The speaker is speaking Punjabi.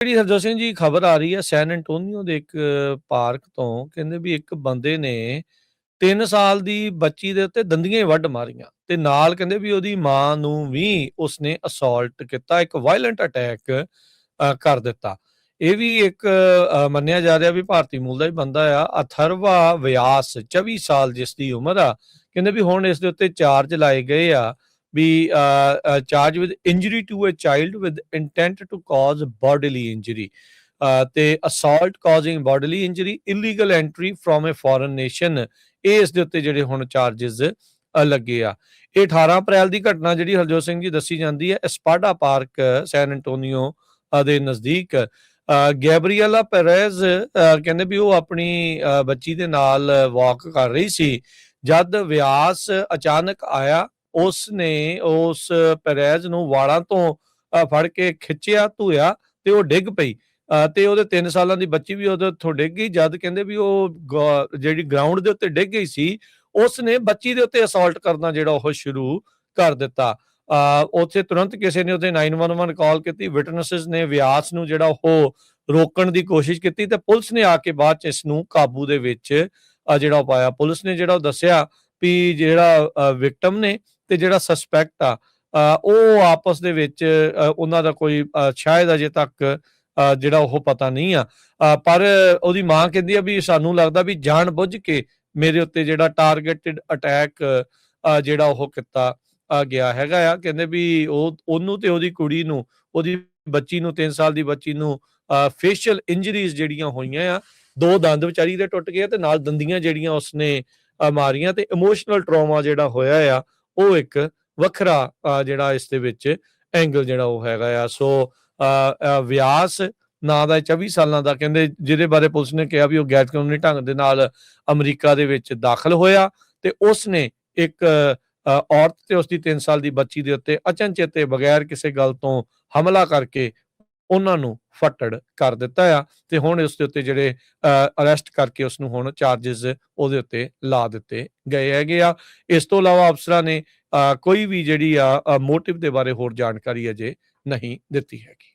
ਜਿਹੜੀ ਹਰਜੋਤ ਸਿੰਘ ਜੀ ਖਬਰ ਆ ਰਹੀ ਹੈ ਸੈਨ ਐਂਟੋਨੀਓ ਦੇ ਇੱਕ ਪਾਰਕ ਤੋਂ, ਕਹਿੰਦੇ ਵੀ ਇੱਕ ਬੰਦੇ ਨੇ 3 ਸਾਲ ਦੀ ਬੱਚੀ ਦੇ ਉੱਤੇ ਦੰਦੀਆਂ ਹੀ ਵੱਢ ਮਾਰੀਆਂ ਤੇ ਨਾਲ ਕਹਿੰਦੇ ਵੀ ਉਹਦੀ ਮਾਂ ਨੂੰ ਵੀ ਉਸਨੇ ਅਸੌਲਟ ਕੀਤਾ, ਇੱਕ ਵਾਇਲੈਂਟ ਅਟੈਕ ਕਰ ਦਿੱਤਾ। ਇਹ ਵੀ ਇੱਕ ਮੰਨਿਆ ਜਾ ਰਿਹਾ ਵੀ ਭਾਰਤੀ ਮੂਲ ਦਾ ਹੀ ਬੰਦਾ ਆ, ਅਥਰਵਾ ਵਿਆਸ 24 ਸਾਲ ਜਿਸ ਦੀ ਉਮਰ ਆ। ਕਹਿੰਦੇ ਵੀ ਹੁਣ ਇਸ ਦੇ ਉੱਤੇ ਚਾਰਜ ਲਾਏ ਗਏ ਆ ਵੀ charge with injury to a child with intent to cause bodily injury ਤੇ assault causing bodily injury, illegal entry from a foreign nation, ਇਹ ਇਸ ਦੇ ਉੱਤੇ ਜਿਹੜੇ ਹੁਣ ਚਾਰजेस ਲੱਗੇ ਆ। ਇਹ 18 ਅਪ੍ਰੈਲ ਦੀ ਘਟਨਾ ਜਿਹੜੀ ਹਰਜੋਤ ਸਿੰਘ ਜੀ ਦੱਸੀ ਜਾਂਦੀ ਹੈ ਐਸਪਾਡਾ ਪਾਰਕ ਸੈਨ ਐਂਟੋਨੀਓ ਦੇ ਨਜ਼ਦੀਕ। ਗੈਬਰੀਅਲਾ ਪੈਰੇਜ਼ ਕਹਿੰਦੇ ਵੀ ਉਹ ਆਪਣੀ ਬੱਚੀ ਦੇ ਨਾਲ ਵਾਕ ਕਰ ਰਹੀ ਸੀ, ਜਦ ਵਿਆਸ ਅਚਾਨਕ ਆਇਆ। ਉਸਨੇ ਉਸ ਪੈਰੇਜ਼ ਨੂੰ ਵਾਲਾਂ ਤੋਂ ਫੜ ਕੇ ਖਿੱਚਿਆ, ਧੋਇਆ ਤੇ ਉਹ ਡਿੱਗ ਪਈ ਤੇ ਉਹਦੇ 3 ਸਾਲਾਂ ਦੀ ਬੱਚੀ ਵੀ ਉਹਦੇ ਉੱਥੋਂ ਡਿੱਗ ਗਈ। ਜਦ ਕਹਿੰਦੇ ਵੀ ਉਹ ਜਿਹੜੀ ਗਰਾਊਂਡ ਦੇ ਉੱਤੇ ਡਿੱਗ ਗਈ ਸੀ, ਉਸਨੇ ਬੱਚੀ ਦੇ ਉੱਤੇ ਅਸੌਲਟ ਕਰਨਾ ਜਿਹੜਾ ਉਹ ਸ਼ੁਰੂ ਕਰ ਦਿੱਤਾ। ਉੱਥੇ ਤੁਰੰਤ ਕਿਸੇ ਨੇ ਉਹਦੇ 911 ਕਾਲ ਕੀਤੀ। ਵਿਟਨੈਸਸ ਨੇ ਵਿਆਸ ਨੂੰ ਜਿਹੜਾ ਉਹ ਰੋਕਣ ਦੀ ਕੋਸ਼ਿਸ਼ ਕੀਤੀ ਤੇ ਪੁਲਿਸ ਨੇ ਆ ਕੇ ਬਾਅਦ ਚ ਇਸ ਨੂੰ ਕਾਬੂ ਦੇ ਵਿੱਚ ਜਿਹੜਾ ਪਾਇਆ। ਪੁਲਿਸ ਨੇ ਜਿਹੜਾ ਉਹ ਦੱਸਿਆ ਵੀ ਜਿਹੜਾ ਵਿਕਟਮ ਨੇ ਤੇ ਜਿਹੜਾ ਸਸਪੈਕਟ ਆ ਉਹ ਆਪਸ ਦੇ ਵਿੱਚ ਉਹਨਾਂ ਦਾ ਕੋਈ ਸ਼ਾਇਦ ਅਜੇ ਤੱਕ ਜਿਹੜਾ ਉਹ ਪਤਾ ਨਹੀਂ ਆ। ਪਰ ਉਹਦੀ ਮਾਂ ਕਹਿੰਦੀ ਆ ਵੀ ਸਾਨੂੰ ਲੱਗਦਾ ਵੀ ਜਾਣ ਬੁੱਝ ਕੇ ਮੇਰੇ ਉੱਤੇ ਜਿਹੜਾ ਟਾਰਗੇਟਡ ਅਟੈਕ ਜਿਹੜਾ ਉਹ ਕੀਤਾ ਗਿਆ ਹੈਗਾ ਆ। ਕਹਿੰਦੇ ਵੀ ਉਹਨੂੰ ਤੇ ਉਹਦੀ ਕੁੜੀ ਨੂੰ, ਉਹਦੀ ਬੱਚੀ ਨੂੰ, 3 ਸਾਲ ਦੀ ਬੱਚੀ ਨੂੰ ਫੇਸ਼ੀਅਲ ਇੰਜਰੀਜ਼ ਜਿਹੜੀਆਂ ਹੋਈਆਂ ਆ, 2 ਦੰਦ ਵਿਚਾਰੀ ਦੇ ਟੁੱਟ ਗਏ ਤੇ ਨਾਲ ਦੰਦੀਆਂ ਜਿਹੜੀਆਂ ਉਸਨੇ ਮਾਰੀਆਂ ਤੇ ਇਮੋਸ਼ਨਲ ਟਰਾਮਾ ਜਿਹੜਾ ਹੋਇਆ ਆ ਉਹ ਇੱਕ ਵੱਖਰਾ ਜਿਹੜਾ ਇਸ ਦੇ ਵਿੱਚ ਐਂਗਲ ਜਿਹੜਾ ਉਹ ਹੈਗਾ ਆ। ਸੋ ਵਿਆਸ ਨਾਂ ਦਾ 24 ਸਾਲਾਂ ਦਾ, ਕਹਿੰਦੇ ਜਿਹਦੇ ਬਾਰੇ ਪੁਲਿਸ ਨੇ ਕਿਹਾ ਵੀ ਉਹ ਗੈਰ ਕਾਨੂੰਨੀ ਢੰਗ ਦੇ ਨਾਲ ਅਮਰੀਕਾ ਦੇ ਵਿੱਚ ਦਾਖਲ ਹੋਇਆ ਤੇ ਉਸਨੇ ਇੱਕ ਔਰਤ ਤੇ ਉਸਦੀ 3 ਸਾਲ ਦੀ ਬੱਚੀ ਦੇ ਉੱਤੇ ਅਚਨਚੇਤੇ ਬਗੈਰ ਕਿਸੇ ਗੱਲ ਤੋਂ ਹਮਲਾ ਕਰਕੇ ਉਹਨਾਂ ਨੂੰ ਫੱਟੜ ਕਰ ਦਿੱਤਾ ਆ ਤੇ ਹੁਣ ਉਸ ਦੇ ਉੱਤੇ ਜਿਹੜੇ ਅਰੈਸਟ ਕਰਕੇ ਉਸ ਨੂੰ ਹੁਣ ਚਾਰजेस ਉਹਦੇ ਉੱਤੇ ਲਾ ਦਿੱਤੇ ਗਏ ਹੈਗੇ ਆ। ਇਸ ਤੋਂ ਇਲਾਵਾ ਅਫਸਰਾਂ ਨੇ ਕੋਈ ਵੀ ਜਿਹੜੀ ਆ ਮੋਟਿਵ ਦੇ ਬਾਰੇ ਹੋਰ ਜਾਣਕਾਰੀ ਅਜੇ ਨਹੀਂ ਦਿੱਤੀ ਹੈਗੀ।